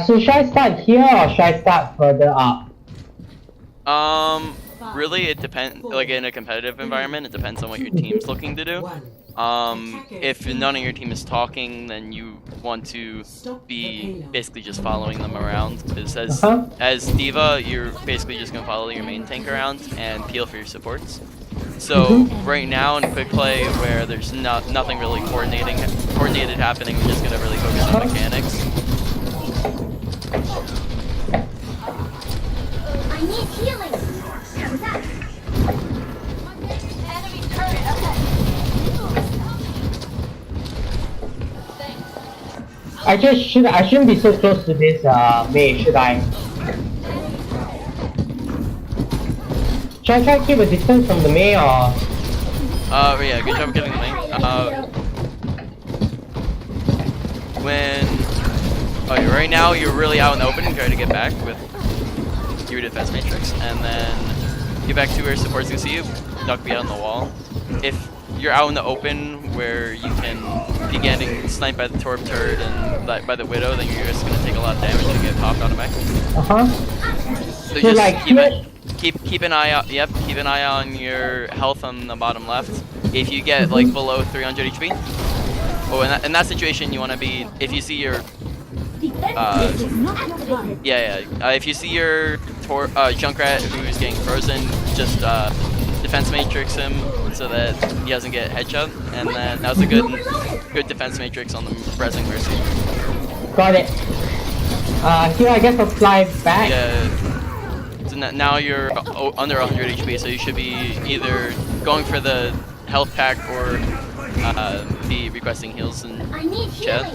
So should I start here or should I start further up? Really, it depends. Like in a competitive environment, it depends on what your team's looking to do. If none of your team is talking, then you want to be basically just following them around. Because as D.Va, you're basically just gonna follow your main tank around and peel for your supports. So right now in quick play, where there's nothing really coordinated happening, we're just gonna really focus on mechanics. I need healing. Enemy turret ahead. I shouldn't be so close to this Mei, should I? Should I try to keep a distance from the Mei or? Yeah, good job killing the Mei. Right now you're really out in the open and trying to get back with your defense matrix, and then get back to where supports can see you, duck behind the wall. If you're out in the open where you can be getting sniped by the Torb turret and by the Widow, then you're just gonna take a lot of damage and get popped automatically. So just like keep an eye out. Yep, keep an eye on your health on the bottom left. If you get like below 300 HP, in that situation you want to be. If you see your if you see your Junkrat who's getting frozen, just defense matrix him so that he doesn't get headshot, and then that was a good defense matrix on the Rezzing Mercy. Got it. Here I guess I'll fly back. Yeah. So now you're under 100 HP, so you should be either going for the health pack or be requesting heals in chat.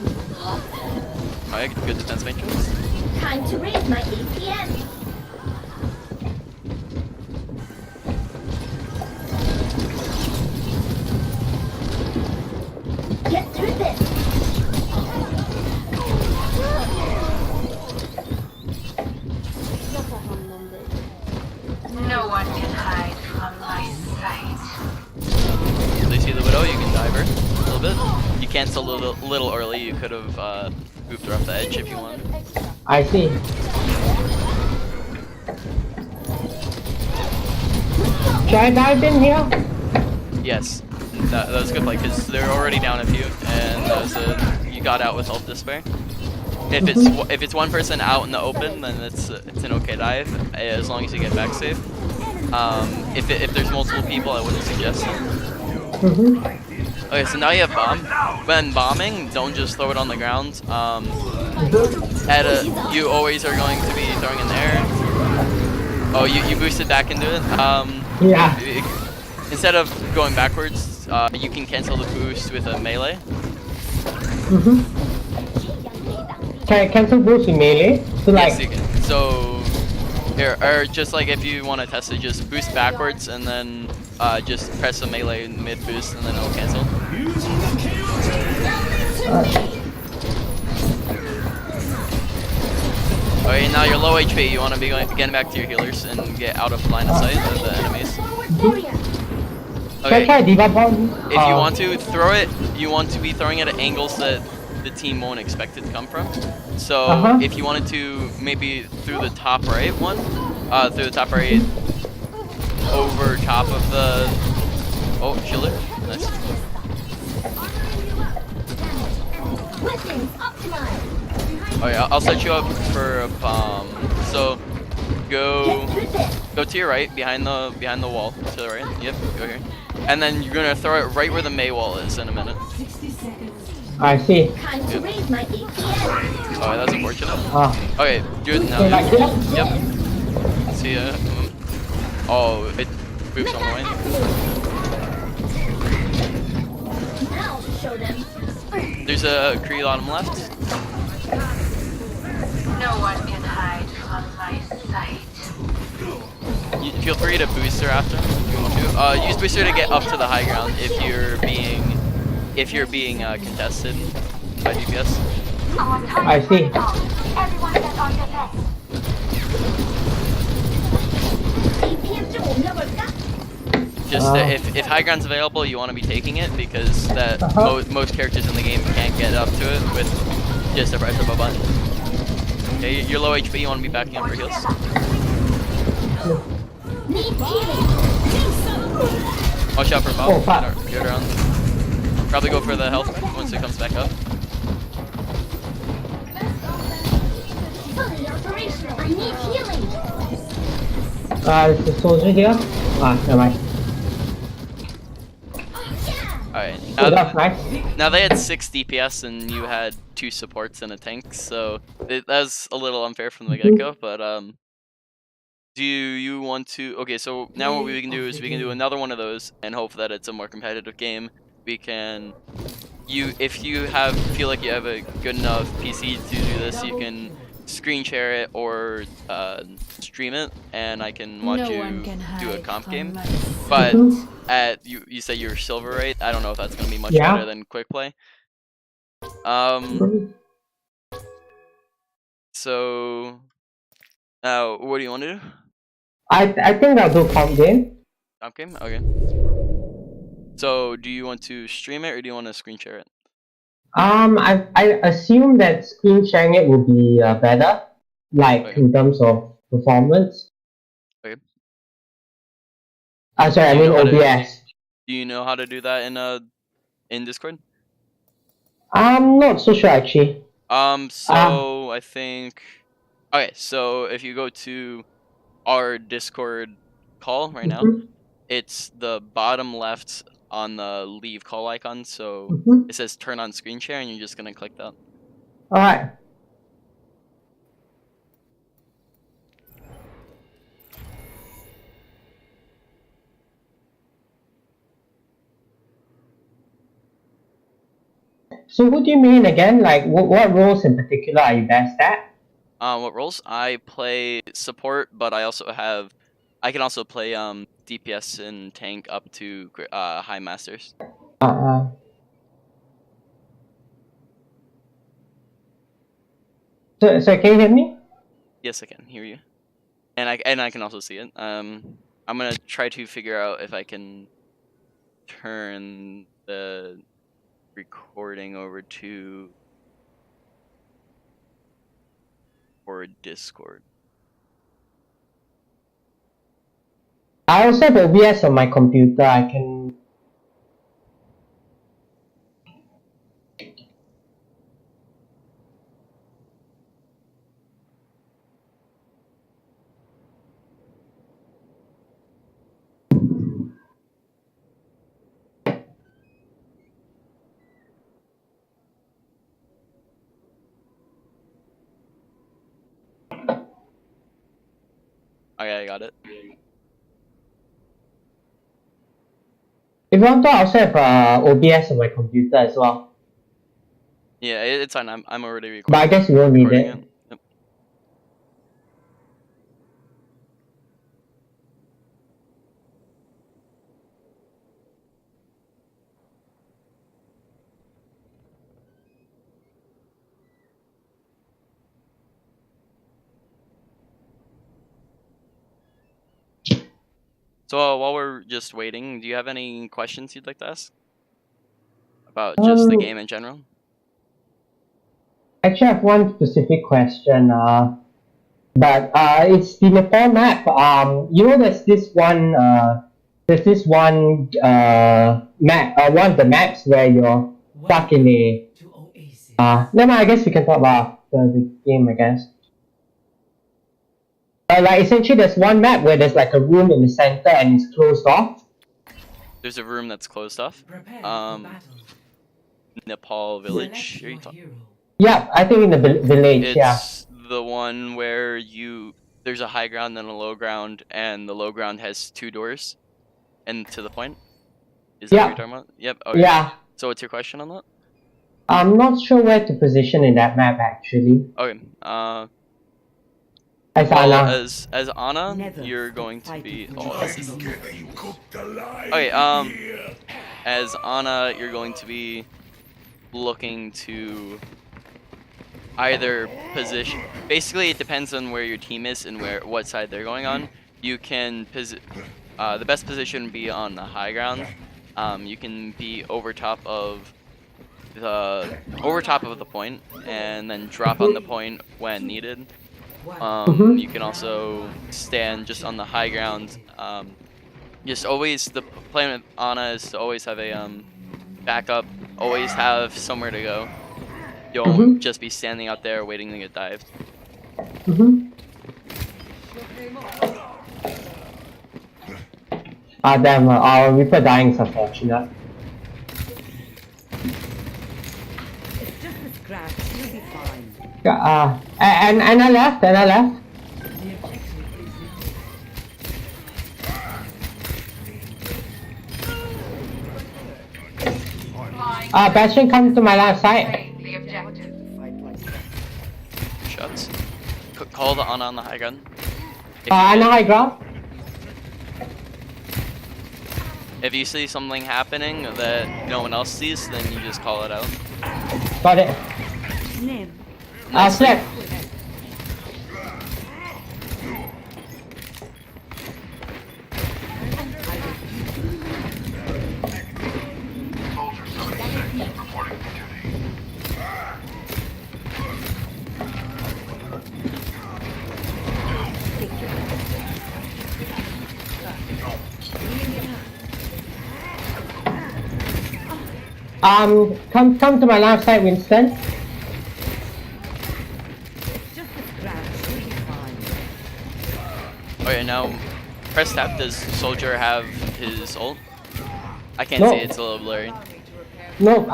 Alright, good defense matrix. Time to raise my APM. Get through this. No one can hide from my sight. So you see the Widow, you can dive her a little bit. You cancel a little early, you could have moved her off the edge if you want. I see. Should I dive in here? Yes. That was a good play, because they're already down a few, and you got out with Ult Despair. If it's one person out in the open, then it's an okay dive, as long as you get back safe. If there's multiple people, I wouldn't suggest it. Okay, so now you have bomb. When bombing, don't just throw it on the ground. You always are going to be throwing in there. Oh, you boosted back into it. Yeah. Instead of going backwards, you can cancel the boost with a melee. Can I cancel boost in melee? So Yes, you can. So, or just like if you want to test it, just boost backwards and then just press the melee mid boost and then it'll cancel. Okay, now you're low HP. You want to be getting back to your healers and get out of line of sight of the enemies. Okay. If you want to throw it, you want to be throwing it at angles that the team won't expect it to come from. So if you wanted to maybe through the top right one, through the top right over top of the shielder. Nice. Oh yeah, I'll set you up for a bomb. So go to your right behind the wall to the right. Yep, go here. And then you're gonna throw it right where the Mei wall is in a minute. I see. Oh, that's unfortunate. Okay, do it now. Like this? Yep. See ya. Oh, it boops on the way. There's a Kree on him left. No one can hide from my sight. Feel free to boost her after if you want to. Use booster to get up to the high ground if you're being contested by DPS. I see. Everyone get on your best. Just if high ground's available, you want to be taking it because most characters in the game can't get up to it with just the press of a button. Okay, you're low HP. You want to be backing up for heals. Need healing. Watch out for Bob. Oh, fuck. Get around. Probably go for the health once it comes back up. Fully operational. I need healing. There's a soldier here. Never mind. Alright. Oh, that's nice. Now they had 6 DPS and you had 2 supports and a tank, so that was a little unfair from the get-go, but do you want to... Okay, so now what we can do is we can do another one of those and hope that it's a more competitive game. We can... If you feel like you have a good enough PC to do this, you can screen share it or stream it, and I can watch you do a comp game. But you say you're silver, right? I don't know if that's gonna be much better than quick play. So now what do you want to do? I think I'll do comp game. Comp game? Okay. So do you want to stream it or do you want to screen share it? I assume that screen sharing it will be better, like Okay. in terms of performance. Okay. Sorry, I Do you mean know how to- OBS. Do you know how to do that in Discord? I'm not so sure actually. So I think... Okay, so if you go to our Discord call right now, Mhm. it's the bottom left on the leave call icon, so Mhm. it says turn on screen share and you're just gonna click that. Alright. So what do you mean again? Like what roles in particular are you best at? What roles? I play support, but I can also play DPS and tank up to high masters. So can you hear me? Yes, I can hear you, and I can also see it. I'm gonna try to figure out if I can turn the recording over to or Discord. I also have OBS on my computer. I can. Okay, I got it. If you want to, I also have OBS on my computer as well. Yeah, it's fine. I'm already recording. But I guess you won't need recording it. Yep. So while we're just waiting, do you have any questions you'd like to ask about just the game in general? Actually, I have one specific question. But it's the Nepal map. You know, there's this one map. One of the maps where you're stuck in a. Never mind. I guess we can talk about the game. I guess. Like essentially, there's one map where there's like a room in the center and it's closed off. There's a room that's closed off. Nepal village. Are you talking? Yeah, I think in the village. Yeah. It's the one where there's a high ground and a low ground, and the low ground has 2 doors. And to the point. Is that what you're talking about? Yep. Okay. Yeah. So what's your question on that? I'm not sure where to position in that map actually. Okay. As Well, Anna. as Anna, you're going to be. Oh, this is. Okay. As Anna, you're going to be looking to either position. Basically, it depends on where your team is and what side they're going on. You can the best position would be on the high ground. You can be over top of over top of the point and then drop on the point when needed. You can also stand just on the high ground. Just always the plan with Ana is to always have a backup, always have somewhere to go. Don't just be standing out there waiting to get dived. Ah, damn, our Reaper dying is unfortunate. It's just a scratch. You'll be fine. And I left, Bastion, come to my left side. Fight like that. Shots. Call the Ana on the high ground. Ana high ground. If you see something happening that no one else sees, then you just call it out. Got it. Name. Slip. Come to my left side, Winston. It's just a scratch. You'll be fine. Okay, now press tab. Does Soldier have his ult? I can't No. see, it's a little blurry. No,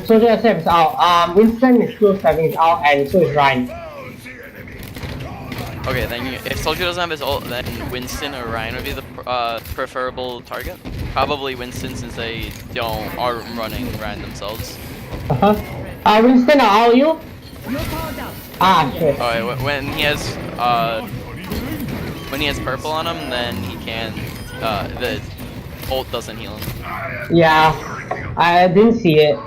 Soldier SF is out. Winston is close having is out, and so is Ryan. Okay, then if Soldier doesn't have his ult, then Winston or Ryan would be the preferable target. Probably Winston, since they aren't running Ryan themselves. Winston, are you? You're powered up. Shit. Alright, when he has purple on him, then he can the ult doesn't heal him. Yeah, I didn't see it.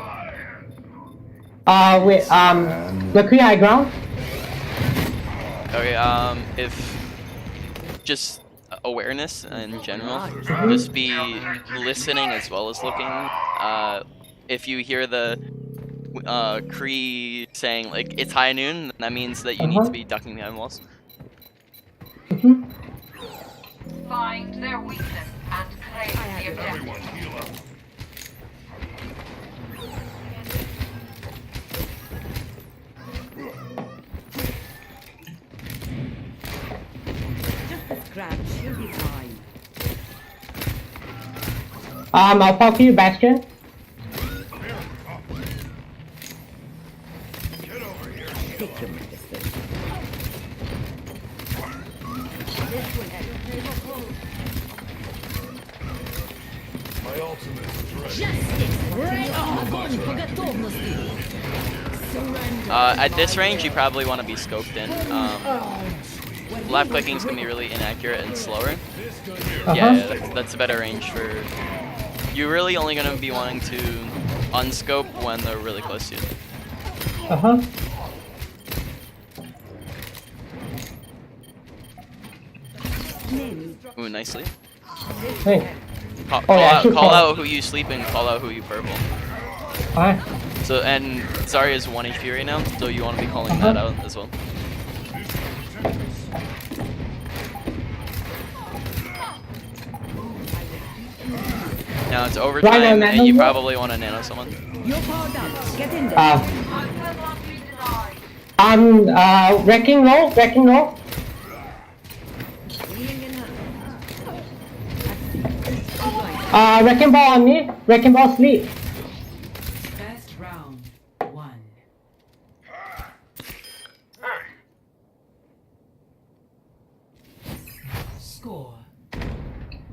Wait, Mercury high ground? Okay, if just awareness in general, just be listening as well as looking. If you hear the Kree saying like it's high noon, that means that you need to be ducking behind walls. Find their weakness and claim the objective. Just a scratch. You'll be fine. I'll pop you, Bastion. Take your medicine. At this range, you probably want to be scoped in. Left clicking is going to be really inaccurate and slower. Yeah, that's a better range for... You're really only going to be wanting to unscope when they're really close to you. Name. Ooh, nicely. Hey. Call, yeah, I should call call. out who you sleep and call out who you purple. Alright. So, and Zarya is 1 HP right now, so you want to be calling that out as well. Now it's overtime, and you probably want to nano someone. You're powered up. Get in there. Wrecking low. Wrecking ball on me. Wrecking ball sleep. Best round 1. Score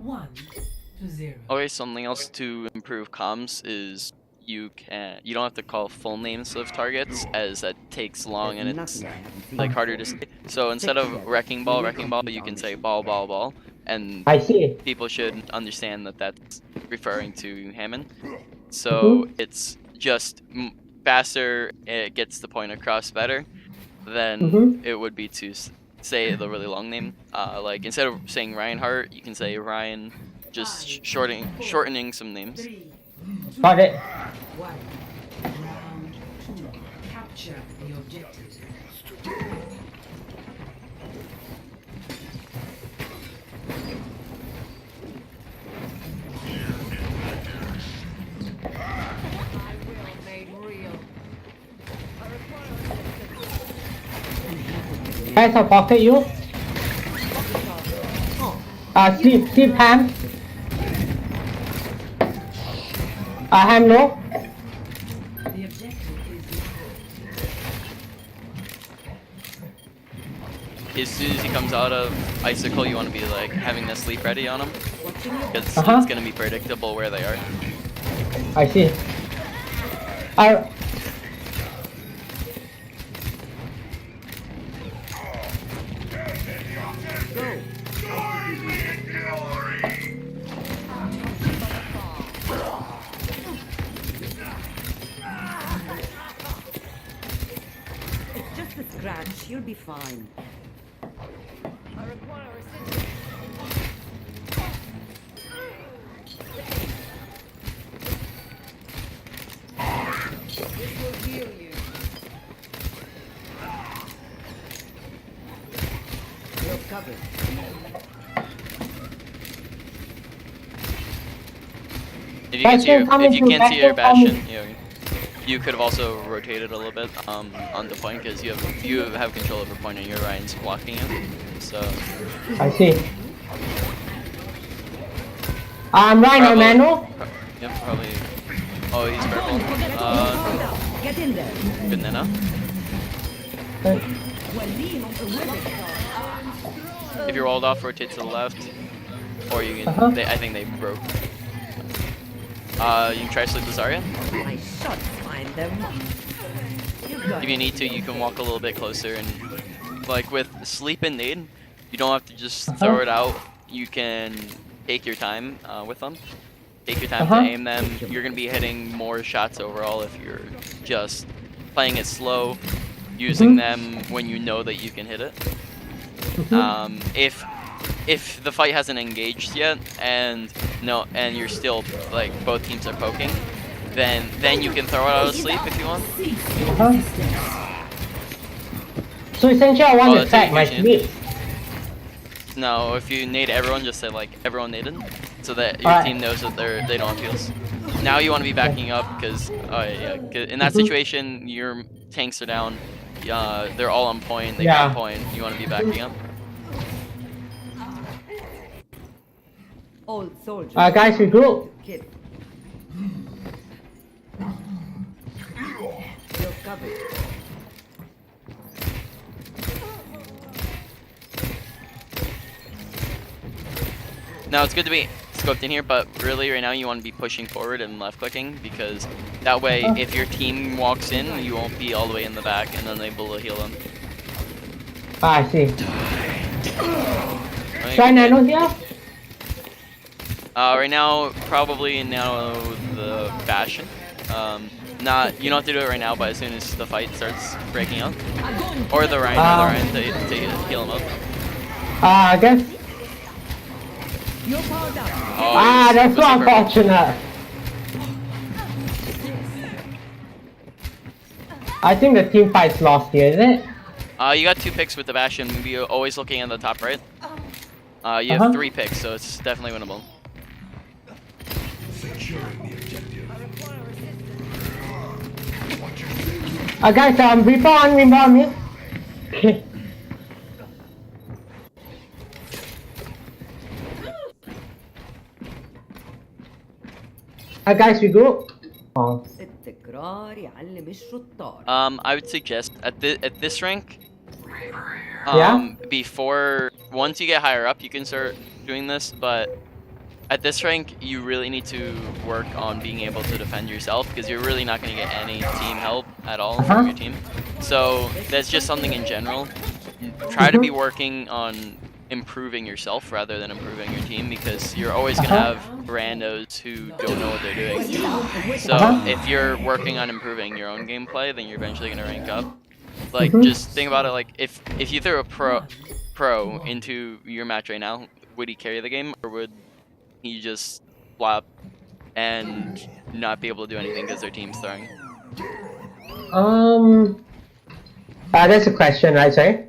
1-0. Okay, something else to improve comms is you don't have to call full names of targets, as that takes long and it's like harder to say. So instead of wrecking ball, you can say ball, and I see. people should understand that that's referring to Hammond. So it's just faster, it gets the point across better than it would be to say the really long name. Like instead of saying Reinhardt, you can say Ryan, just shortening some names. Got it. 1. Round Capture the objective. Guys, I'll pocket you. Sleep ham. Ham low. The objective is As soon as he comes out of Icicle, you want to be like having the sleep ready on him. Because it's going to be predictable where they are. I see. It's just a scratch. You'll be fine. You're covered. If you can see your, Bastion if you can't see your coming. Bastion, you could have also rotated a little bit on the point because you have control over point and your Ryan's blocking you. So I see. I'm Ryan or Mano. Yep, probably. Oh, he's purple. Get in there. Good Nana. If you're walled off, rotate to the left, or you can. I think they broke. You can try to sleep with Zarya. My shots find them. If you need to, you can walk a little bit closer and, like with sleep and nade, you don't have to just throw it out. You can take your time with them. Take your time to aim them. You're gonna be hitting more shots overall if you're just playing it slow, using them when you know that you can hit it. If the fight hasn't engaged yet and you're still like both teams are poking, then you can throw it out of sleep if you want. So essentially, I want Oh, to that's attack my what you sleep. No, if you nade everyone, just say like everyone naded, so that your team knows that they don't have heals. Now you want to be backing up because in that situation your tanks are down, they're all on point, they got point. You want to be backing up. Old soldier. Guys, regroup. Kid. You're covered. Now it's good to be scoped in here, but really right now you want to be pushing forward and left clicking because that way if your team walks in, you won't be all the way in the back and then they will heal them. I see. Right? Try Nano here. Right now, probably now the Bastion. You don't have to do it right now, but as soon as the fight starts breaking up, or the Ryan, to heal him up. I guess. Oh, That's so unfortunate. I think the team fight's lost here, is it? You got 2 picks with the Bastion. You're always looking at the top right. You have 3 picks, so it's definitely winnable. Guys, Reaper on me. Okay. Guys, we go. Oh. التكرار يعلم الشطار. I would suggest at this rank, Yeah? once you get higher up, you can start doing this, but at this rank, you really need to work on being able to defend yourself because you're really not going to get any team help at all from your team. So that's just something in general. Try to be working on improving yourself rather than improving your team because you're always going to have randos who don't know what they're doing. So if you're working on improving your own gameplay, then you're eventually going to rank up. Like, just think about it like, if you throw a pro into your match right now, would he carry the game or would he just flop and not be able to do anything because their team's throwing? That's a question, right, sorry?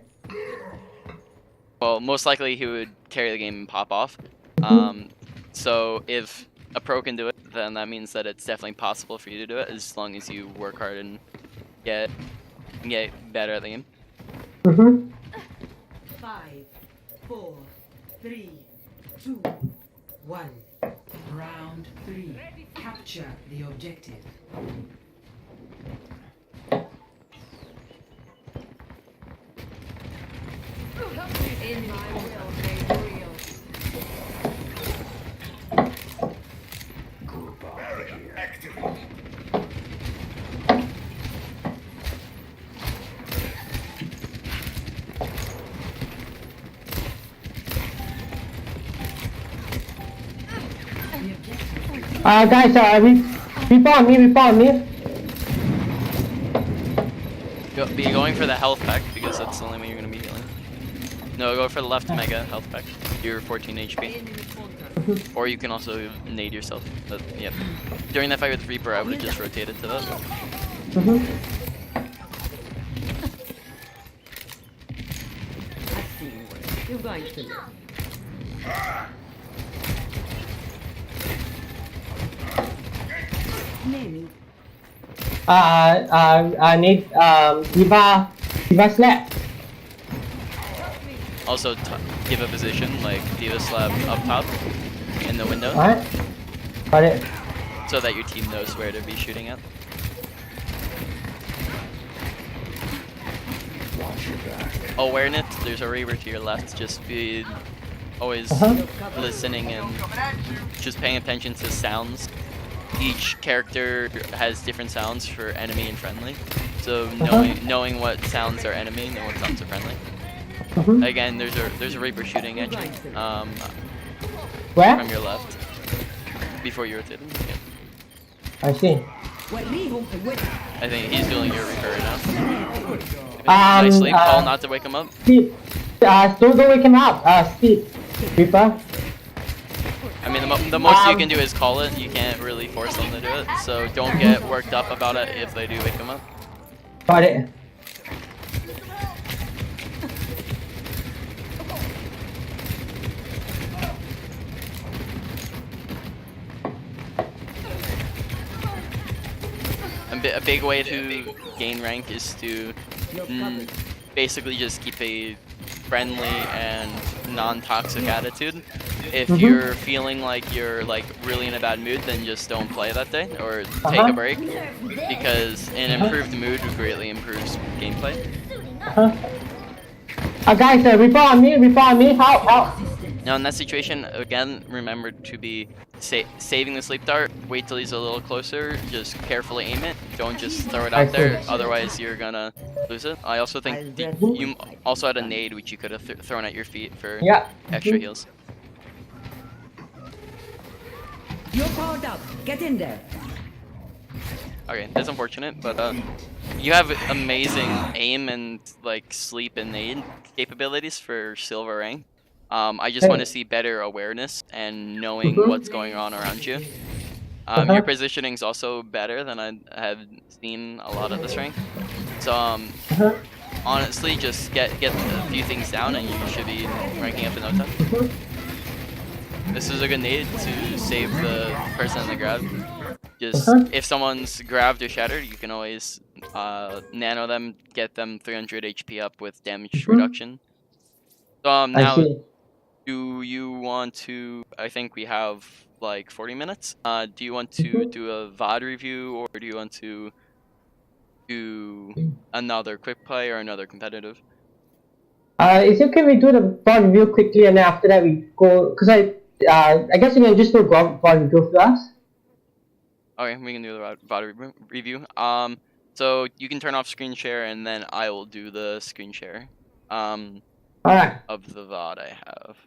Well, most likely he would carry the game and pop off. So if a pro can do it, then that means that it's definitely possible for you to do it as long as you work hard and get better at the game. 5, 4, 3, 2, 1. Round 3. Capture the objective. In my will made real. Guys, report me. Be going for the health pack because that's the only way you're gonna be healing. No, go for the left mega health pack. You're 14 HP. Or you can also nade yourself. But yep. During that fight with Reaper, I would have just rotated to that. I've seen worse. You're going to live. Naming. I need Diva slap. Also, give a position like Diva Slab up top in the window Alright. Got it. so that your team knows where to be shooting at. Awareness, there's a Reaver to your left. Just be always listening and just paying attention to sounds. Each character has different sounds for enemy and friendly. So knowing what sounds are enemy and what sounds are friendly. Again, there's a Reaper shooting at you. Where? From your left. Before you rotated. Yeah. I see. I think he's doing your Reaper right now. Nicely, call not to wake him up. Steve, don't wake him up. Steve, Reaper. I mean, the most you can do is call it. You can't really force them to do it. So don't get worked up about it if they do wake him up. Got it. A big way to gain rank is to basically just keep a friendly and non-toxic attitude. If you're feeling like you're really in a bad mood, then just don't play that day or take a break, because an improved mood greatly improves gameplay. Guys, report me. How? Now in that situation, again, remember to be saving the sleep dart. Wait till he's a little closer. Just carefully aim it. Don't just throw it out there. Otherwise, you're gonna lose it. I also think you also had a nade which you could have thrown at your feet for extra heals. You're powered up. Get in there. Okay, that's unfortunate, but you have amazing aim and sleep and nade capabilities for silver rank. I just want to see better awareness and knowing what's going on around you. Your positioning is also better than I have seen a lot of this rank. So honestly, just get a few things down and you should be ranking up in no time. This is a good nade to save the person in the grab. Just if someone's grabbed or shattered, you can always nano them, get them 300 HP up with damage reduction. So now, do you want to? I think we have like 40 minutes. Do you want to do a VOD review, or do you want to do another quick play or another competitive? Is it okay we do the VOD review quickly and then after that we go? Because I guess we can just do VOD review first. Okay, we can do the VOD review. So you can turn off screen share and then I will do the screen share. Alright. Of the VOD I have.